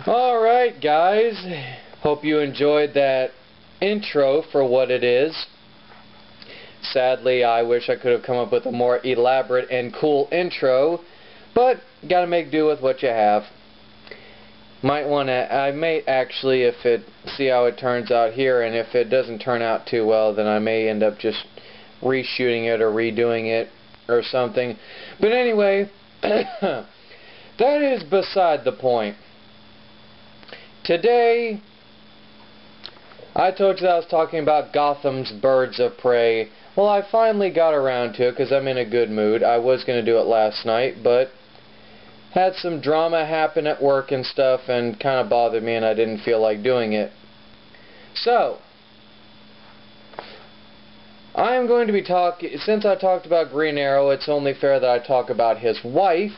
Alright guys, hope you enjoyed that intro for what it is. Sadly, I wish I could have come up with a more elaborate and cool intro, but gotta make do with what you have. I may actually, see how it turns out here, and if it doesn't turn out too well, then I may end up just reshooting it or redoing it or something. But anyway, that is beside the point. Today, I told you that I was talking about Gotham's Birds of Prey. Well, I finally got around to it because I'm in a good mood. I was going to do it last night, but had some drama happen at work and stuff and kind of bothered me, and I didn't feel like doing it. So, I am going to be talking, since I talked about Green Arrow, it's only fair that I talk about his wife,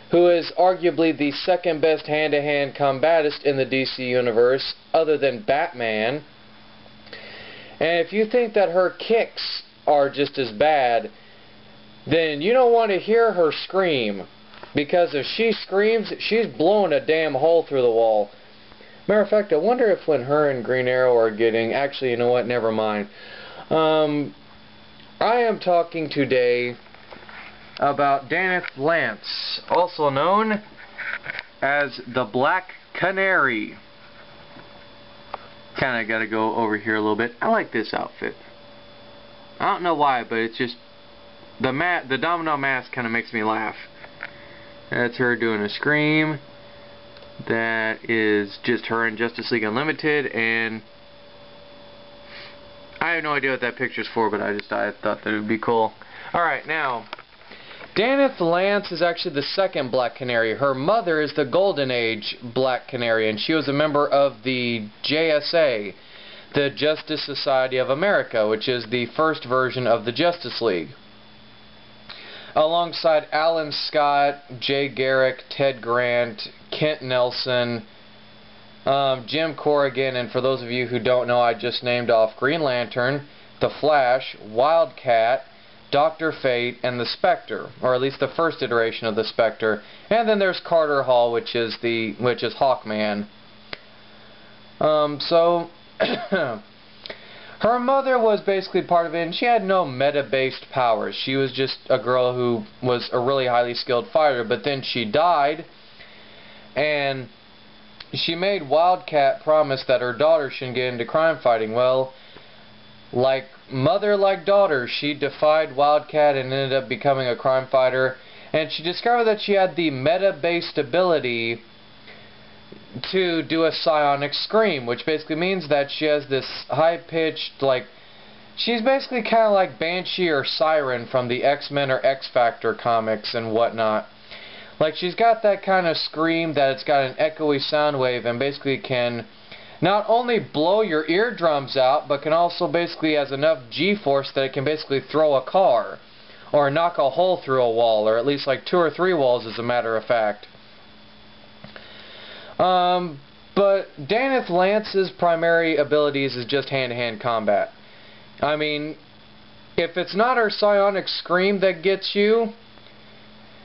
who is arguably the second best hand-to-hand combatist in the DC universe, other than Batman. And if you think that her kicks are just as bad, then you don't want to hear her scream, because if she screams, she's blowing a damn hole through the wall. Matter of fact, I wonder if when her and Green Arrow are getting... Actually, you know what? Never mind. I am talking today about Daneth Lance, also known as the Black Canary. Kinda gotta go over here a little bit. I like this outfit. I don't know why, but it's just the domino mask kinda makes me laugh. That's her doing a scream. That is just her in Justice League Unlimited, and I have no idea what that picture's for, but I thought that it would be cool. Alright, now Daneth Lance is actually the second Black Canary. Her mother is the Golden Age Black Canary, and she was a member of the JSA, the Justice Society of America, which is the first version of the Justice League. Alongside Alan Scott, Jay Garrick, Ted Grant, Kent Nelson, Jim Corrigan, and for those of you who don't know, I just named off Green Lantern, The Flash, Wildcat, Dr. Fate, and the Spectre, or at least the first iteration of the Spectre. And then there's Carter Hall, which is Hawkman. So her mother was basically part of it, and she had no meta-based powers. She was just a girl who was a really highly skilled fighter, but then she died, and she made Wildcat promise that her daughter shouldn't get into crime fighting. Well, like mother, like daughter, she defied Wildcat and ended up becoming a crime fighter, and she discovered that she had the meta-based ability to do a psionic scream, which basically means that she has this high-pitched, she's basically kind of like Banshee or Siren from the X-Men or X-Factor comics and whatnot. Like, she's got that kind of scream that it's got an echoey sound wave and basically can not only blow your eardrums out, but can also basically has enough G-force that it can basically throw a car or knock a hole through a wall, or at least like 2 or 3 walls as a matter of fact. But Daneth Lance's primary abilities is just hand-to-hand combat. I mean, if it's not her psionic scream that gets you,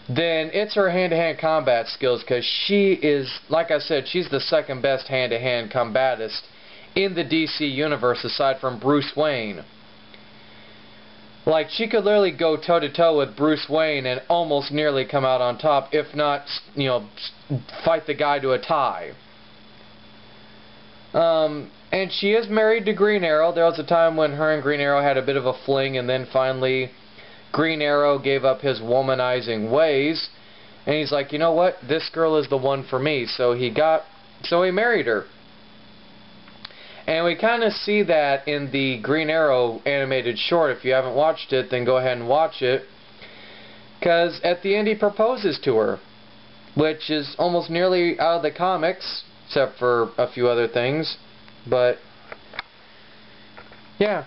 then it's her hand-to-hand combat skills, because she is, like I said, she's the second best hand-to-hand combatist in the DC universe aside from Bruce Wayne. Like, she could literally go toe-to-toe with Bruce Wayne and almost nearly come out on top, if not, you know, fight the guy to a tie. And she is married to Green Arrow. There was a time when her and Green Arrow had a bit of a fling, and then finally Green Arrow gave up his womanizing ways, and he's like, you know what, this girl is the one for me, so he married her. And we kind of see that in the Green Arrow animated short. If you haven't watched it, then go ahead and watch it, because at the end he proposes to her, which is almost nearly out of the comics, except for a few other things. But yeah,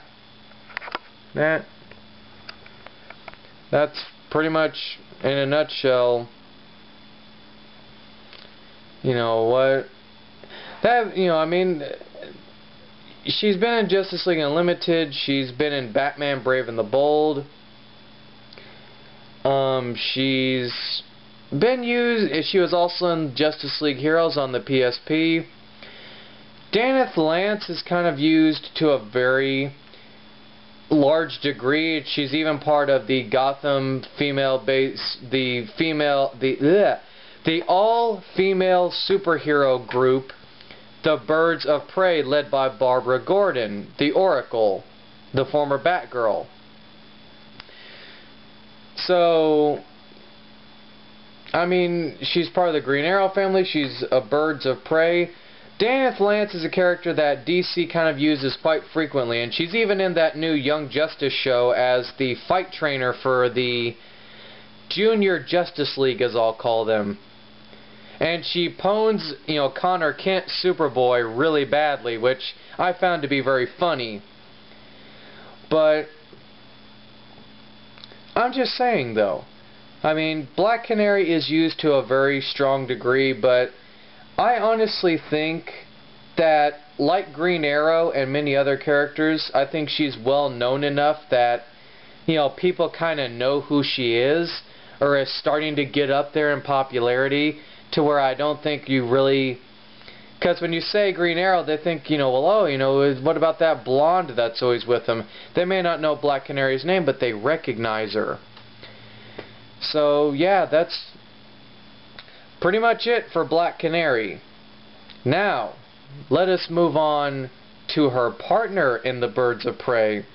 that's pretty much, in a nutshell, you know, what that, you know, I mean, she's been in Justice League Unlimited, she's been in Batman Brave and the Bold, she's been used. She was also in Justice League Heroes on the PSP. Daneth Lance is kind of used to a very large degree. She's even part of the Gotham female base, the all-female superhero group, the Birds of Prey, led by Barbara Gordon, the Oracle, the former Batgirl. So, I mean, she's part of the Green Arrow family. She's a Birds of Prey. Daneth Lance is a character that DC kind of uses quite frequently, and she's even in that new Young Justice show as the fight trainer for the Junior Justice League, as I'll call them. And she pwns, Connor Kent, Superboy, really badly, which I found to be very funny. But I'm just saying, though. I mean, Black Canary is used to a very strong degree, but I honestly think that, like Green Arrow and many other characters, I think she's well known enough that, people kind of know who she is, or is starting to get up there in popularity, to where I don't think you really... Because when you say Green Arrow, they think, what about that blonde that's always with him? They may not know Black Canary's name, but they recognize her. So, yeah, that's pretty much it for Black Canary. Now, let us move on to her partner in the Birds of Prey.